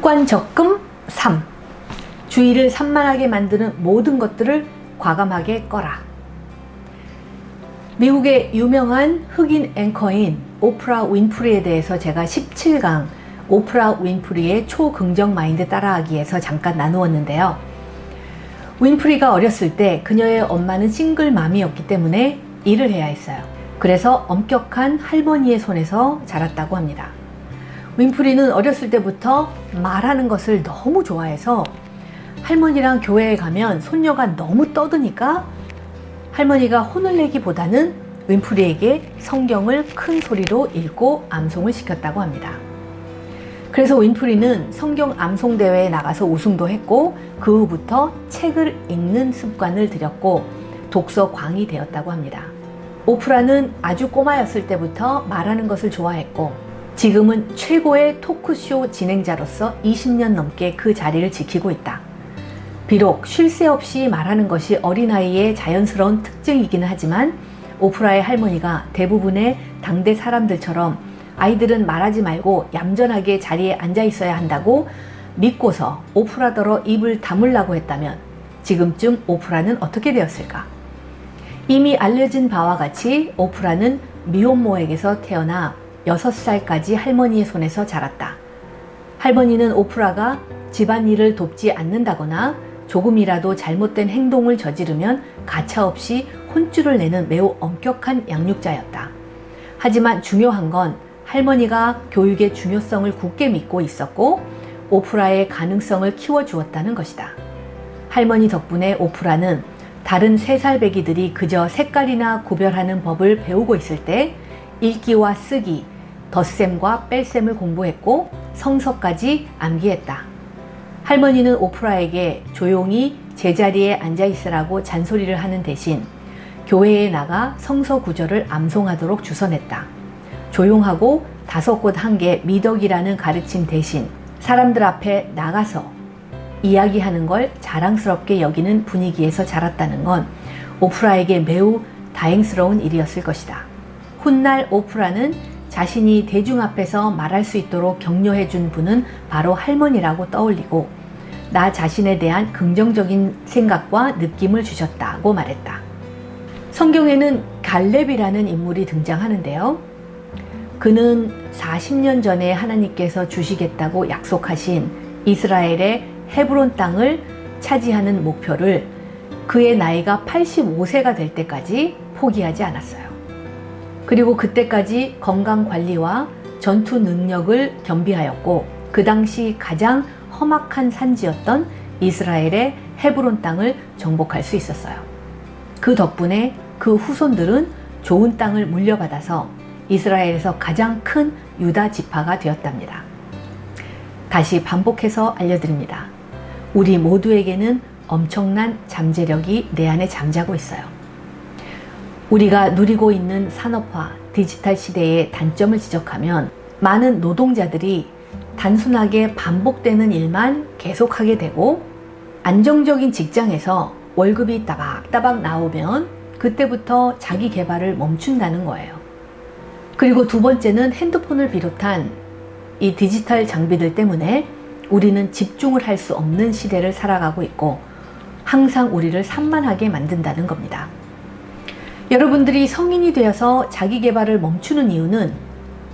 습관 적금 3. 주의를 산만하게 만드는 모든 것들을 과감하게 꺼라. 미국의 유명한 흑인 앵커인 오프라 윈프리에 대해서 제가 17강 오프라 윈프리의 초긍정 마인드 따라하기에서 잠깐 나누었는데요. 윈프리가 어렸을 때 그녀의 엄마는 싱글맘이었기 때문에 일을 해야 했어요. 그래서 엄격한 할머니의 손에서 자랐다고 합니다. 윈프리는 어렸을 때부터 말하는 것을 너무 좋아해서 할머니랑 교회에 가면 손녀가 너무 떠드니까 할머니가 혼을 내기보다는 윈프리에게 성경을 큰 소리로 읽고 암송을 시켰다고 합니다. 그래서 윈프리는 성경 암송 대회에 나가서 우승도 했고 그 후부터 책을 읽는 습관을 들였고 독서광이 되었다고 합니다. 오프라는 아주 꼬마였을 때부터 말하는 것을 좋아했고 지금은 최고의 토크쇼 진행자로서 20년 넘게 그 자리를 지키고 있다. 비록 쉴 새 없이 말하는 것이 어린아이의 자연스러운 특징이기는 하지만 오프라의 할머니가 대부분의 당대 사람들처럼 아이들은 말하지 말고 얌전하게 자리에 앉아 있어야 한다고 믿고서 오프라더러 입을 다물라고 했다면 지금쯤 오프라는 어떻게 되었을까? 이미 알려진 바와 같이 오프라는 미혼모에게서 태어나 6살까지 할머니의 손에서 자랐다. 할머니는 오프라가 집안일을 돕지 않는다거나 조금이라도 잘못된 행동을 저지르면 가차없이 혼쭐을 내는 매우 엄격한 양육자였다. 하지만 중요한 건 할머니가 교육의 중요성을 굳게 믿고 있었고 오프라의 가능성을 키워주었다는 것이다. 할머니 덕분에 오프라는 다른 3살 배기들이 그저 색깔이나 구별하는 법을 배우고 있을 때 읽기와 쓰기, 덧셈과 뺄셈을 공부했고 성서까지 암기했다. 할머니는 오프라에게 조용히 제자리에 앉아 있으라고 잔소리를 하는 대신 교회에 나가 성서 구절을 암송하도록 주선했다. 조용하고 5곳 한 개 미덕이라는 가르침 대신 사람들 앞에 나가서 이야기하는 걸 자랑스럽게 여기는 분위기에서 자랐다는 건 오프라에게 매우 다행스러운 일이었을 것이다. 훗날 오프라는 자신이 대중 앞에서 말할 수 있도록 격려해 준 분은 바로 할머니라고 떠올리고 나 자신에 대한 긍정적인 생각과 느낌을 주셨다고 말했다. 성경에는 갈렙이라는 인물이 등장하는데요. 그는 40년 전에 하나님께서 주시겠다고 약속하신 이스라엘의 헤브론 땅을 차지하는 목표를 그의 나이가 85세가 될 때까지 포기하지 않았어요. 그리고 그때까지 건강관리와 전투 능력을 겸비하였고 그 당시 가장 험악한 산지였던 이스라엘의 헤브론 땅을 정복할 수 있었어요. 그 덕분에 그 후손들은 좋은 땅을 물려받아서 이스라엘에서 가장 큰 유다 지파가 되었답니다. 다시 반복해서 알려드립니다. 우리 모두에게는 엄청난 잠재력이 내 안에 잠자고 있어요. 우리가 누리고 있는 산업화, 디지털 시대의 단점을 지적하면 많은 노동자들이 단순하게 반복되는 일만 계속하게 되고 안정적인 직장에서 월급이 따박따박 나오면 그때부터 자기 개발을 멈춘다는 거예요. 그리고 두 번째는 핸드폰을 비롯한 이 디지털 장비들 때문에 우리는 집중을 할 수 없는 시대를 살아가고 있고 항상 우리를 산만하게 만든다는 겁니다. 여러분들이 성인이 되어서 자기 개발을 멈추는 이유는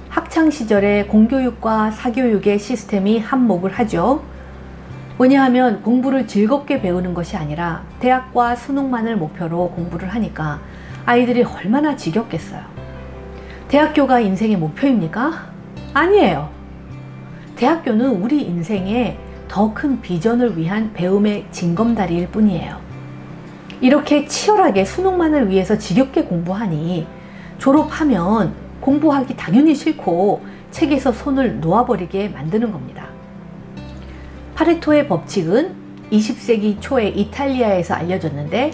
학창시절에 공교육과 사교육의 시스템이 한몫을 하죠. 왜냐하면 공부를 즐겁게 배우는 것이 아니라 대학과 수능만을 목표로 공부를 하니까 아이들이 얼마나 지겹겠어요. 대학교가 인생의 목표입니까? 아니에요. 대학교는 우리 인생의 더 큰 비전을 위한 배움의 징검다리일 뿐이에요. 이렇게 치열하게 수능만을 위해서 지겹게 공부하니 졸업하면 공부하기 당연히 싫고 책에서 손을 놓아버리게 만드는 겁니다. 파레토의 법칙은 20세기 초에 이탈리아에서 알려졌는데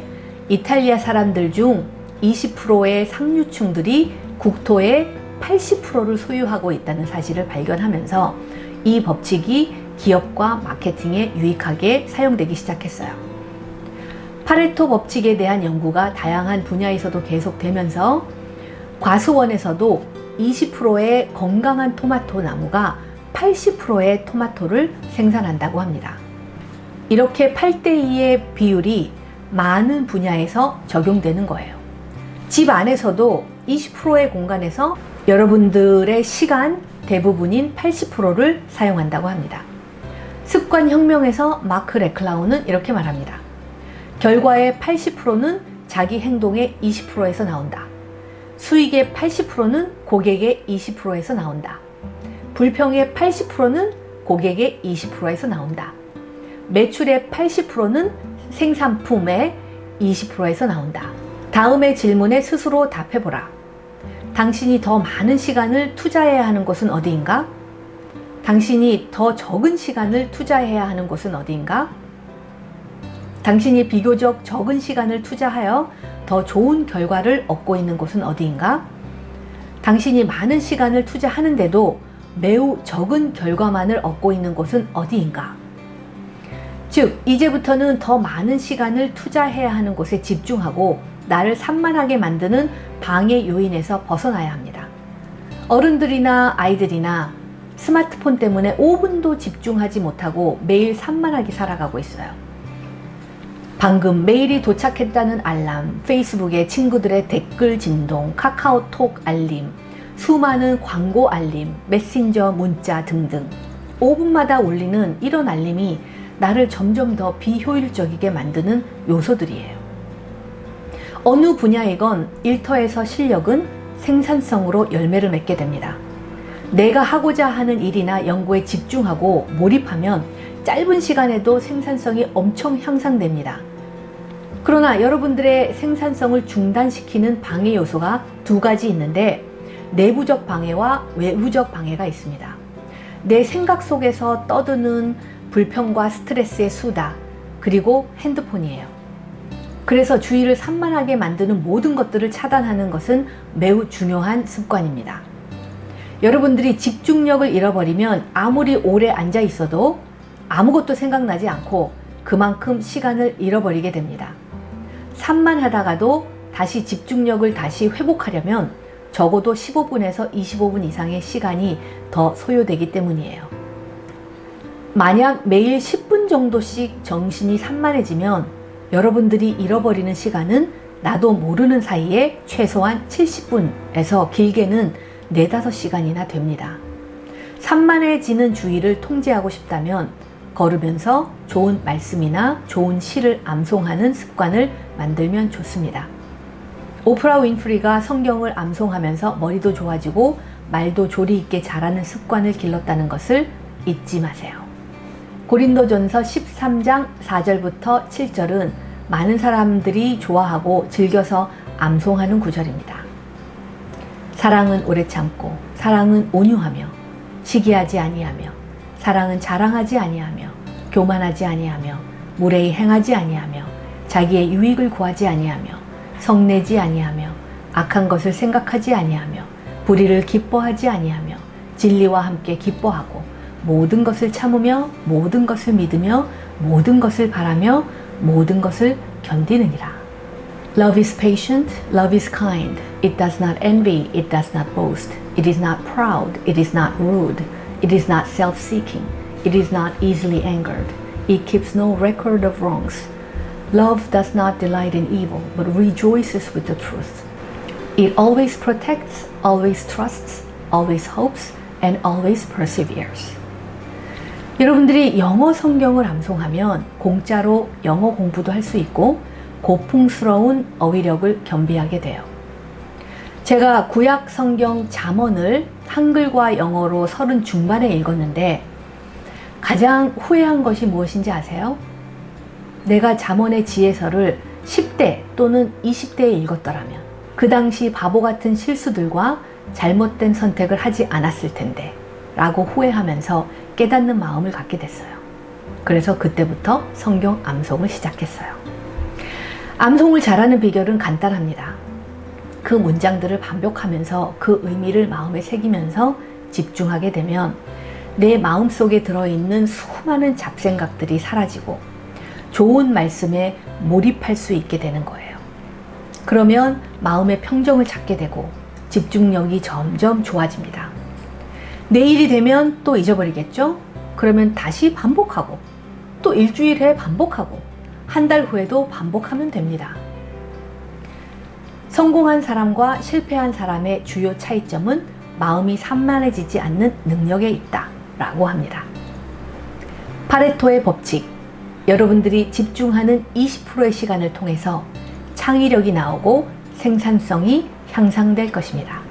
이탈리아 사람들 중 20%의 상류층들이 국토의 80%를 소유하고 있다는 사실을 발견하면서 이 법칙이 기업과 마케팅에 유익하게 사용되기 시작했어요. 파레토 법칙에 대한 연구가 다양한 분야에서도 계속되면서 과수원에서도 20%의 건강한 토마토 나무가 80%의 토마토를 생산한다고 합니다. 이렇게 8대2의 비율이 많은 분야에서 적용되는 거예요. 집 안에서도 20%의 공간에서 여러분들의 시간 대부분인 80%를 사용한다고 합니다. 습관혁명에서 마크 레클라우는 이렇게 말합니다. 결과의 80%는 자기 행동의 20%에서 나온다. 수익의 80%는 고객의 20%에서 나온다. 불평의 80%는 고객의 20%에서 나온다. 매출의 80%는 생산품의 20%에서 나온다. 다음의 질문에 스스로 답해보라. 당신이 더 많은 시간을 투자해야 하는 곳은 어디인가? 당신이 더 적은 시간을 투자해야 하는 곳은 어디인가? 당신이 비교적 적은 시간을 투자하여 더 좋은 결과를 얻고 있는 곳은 어디인가? 당신이 많은 시간을 투자하는데도 매우 적은 결과만을 얻고 있는 곳은 어디인가? 즉, 이제부터는 더 많은 시간을 투자해야 하는 곳에 집중하고 나를 산만하게 만드는 방해 요인에서 벗어나야 합니다. 어른들이나 아이들이나 스마트폰 때문에 5분도 집중하지 못하고 매일 산만하게 살아가고 있어요. 방금 메일이 도착했다는 알람, 페이스북에 친구들의 댓글 진동, 카카오톡 알림, 수많은 광고 알림, 메신저 문자 등등 5분마다 울리는 이런 알림이 나를 점점 더 비효율적이게 만드는 요소들이에요. 어느 분야이건 일터에서 실력은 생산성으로 열매를 맺게 됩니다. 내가 하고자 하는 일이나 연구에 집중하고 몰입하면 짧은 시간에도 생산성이 엄청 향상됩니다. 그러나 여러분들의 생산성을 중단시키는 방해 요소가 두 가지 있는데 내부적 방해와 외부적 방해가 있습니다. 내 생각 속에서 떠드는 불평과 스트레스의 수다, 그리고 핸드폰이에요. 그래서 주의를 산만하게 만드는 모든 것들을 차단하는 것은 매우 중요한 습관입니다. 여러분들이 집중력을 잃어버리면 아무리 오래 앉아 있어도 아무것도 생각나지 않고 그만큼 시간을 잃어버리게 됩니다. 산만하다가도 다시 집중력을 다시 회복하려면 적어도 15분에서 25분 이상의 시간이 더 소요되기 때문이에요. 만약 매일 10분 정도씩 정신이 산만해지면 여러분들이 잃어버리는 시간은 나도 모르는 사이에 최소한 70분에서 길게는 4-5시간이나 됩니다. 산만해지는 주의를 통제하고 싶다면 걸으면서 좋은 말씀이나 좋은 시를 암송하는 습관을 만들면 좋습니다. 오프라 윈프리가 성경을 암송하면서 머리도 좋아지고 말도 조리 있게 잘하는 습관을 길렀다는 것을 잊지 마세요. 고린도전서 13장 4절부터 7절은 많은 사람들이 좋아하고 즐겨서 암송하는 구절입니다. 사랑은 오래 참고, 사랑은 온유하며, 시기하지 아니하며, 사랑은 자랑하지 아니하며, 교만하지 아니하며, 무례히 행하지 아니하며, 자기의 유익을 구하지 아니하며, 성내지 아니하며, 악한 것을 생각하지 아니하며, 불의를 기뻐하지 아니하며, 진리와 함께 기뻐하고, 모든 것을 참으며, 모든 것을 믿으며, 모든 것을 바라며, 모든 것을 견디느니라. Love is patient, love is kind. It does not envy, it does not boast. It is not proud, it is not rude. It is not self-seeking. It is not easily angered. It keeps no record of wrongs. Love does not delight in evil, but rejoices with the truth. It always protects, always trusts, always hopes, and always perseveres. 여러분들이 영어 성경을 암송하면 공짜로 영어 공부도 할 수 있고 고풍스러운 어휘력을 겸비하게 돼요. 제가 구약 성경 잠언을 한글과 영어로 30 중반에 읽었는데 가장 후회한 것이 무엇인지 아세요? 내가 잠언의 지혜서를 10대 또는 20대에 읽었더라면 그 당시 바보 같은 실수들과 잘못된 선택을 하지 않았을 텐데 라고 후회하면서 깨닫는 마음을 갖게 됐어요. 그래서 그때부터 성경 암송을 시작했어요. 암송을 잘하는 비결은 간단합니다. 그 문장들을 반복하면서 그 의미를 마음에 새기면서 집중하게 되면 내 마음속에 들어있는 수많은 잡생각들이 사라지고 좋은 말씀에 몰입할 수 있게 되는 거예요. 그러면 마음의 평정을 찾게 되고 집중력이 점점 좋아집니다. 내일이 되면 또 잊어버리겠죠? 그러면 다시 반복하고 또 일주일 후에 반복하고 한 달 후에도 반복하면 됩니다. 성공한 사람과 실패한 사람의 주요 차이점은 마음이 산만해지지 않는 능력에 있다 라고 합니다. 파레토의 법칙, 여러분들이 집중하는 20%의 시간을 통해서 창의력이 나오고 생산성이 향상될 것입니다.